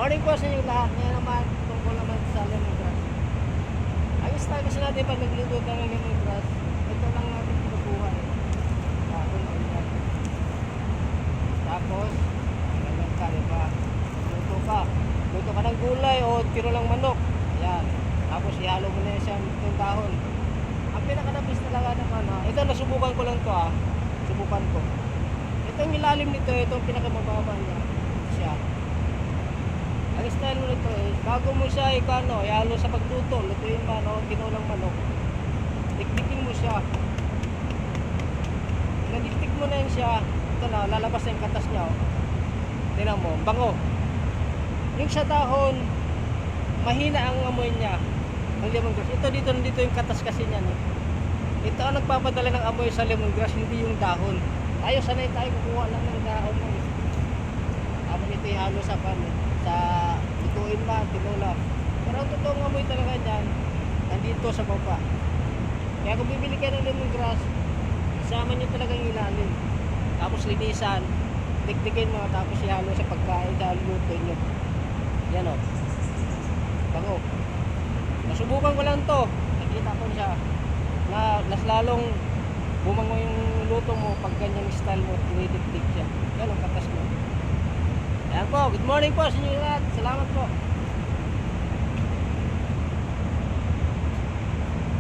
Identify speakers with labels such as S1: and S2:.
S1: Morning po sa inyo lahat. Ngayon naman, tungkol naman sa lemongrass. Ang style kasi natin pag nagluto tayo ng lemongrass, ito lang natin pinukuha eh. Dahon o yan. Tapos, ganyan ka, diba? Luto ka. Luto ka ng gulay o tiro ng manok. Ayan. Tapos ihalo mo na siya yung dahon. Ang pinaka-nabis talaga naman ha. Ito, nasubukan ko lang to ha. Subukan ko. Itong ilalim nito, itong pinakamababa niya. Siya. Ang style mo nito eh, bago mo siya ikano, ihalo sa pagluto, lutuin man o tinulang manok. Dikdikin mo siya. Nagdikdik mo na yun siya, ito na, lalabas na yung katas niya. Oh. Tingnan mo, bango. Yung sa dahon, mahina ang amoy niya. Ang lemongrass. Ito dito yung katas kasi niyan. Eh. Ito ang nagpapadala ng amoy sa lemongrass, hindi yung dahon. Tayo sanay tayo kukuha lang ng dahon. Eh. Tapos ito ihalo sa pan. Sa lutuin man, tinula. Pero ang totoong amoy talaga dyan, nandito sa baba. Kaya kung bibili kayo ng lemongrass, isama nyo talagang ilalim. Tapos linisan, dikdikin mo, tapos ihalo sa pagkain, sa luto nyo. Yan o. Bango. Nasubukan ko lang to. Nakita ko siya. Na mas lalong bumango yung luto mo pag ganyan style mo, dinidikdik siya. Yan ang katas mo. Ayan po, good morning po sa inyo lahat. Salamat po.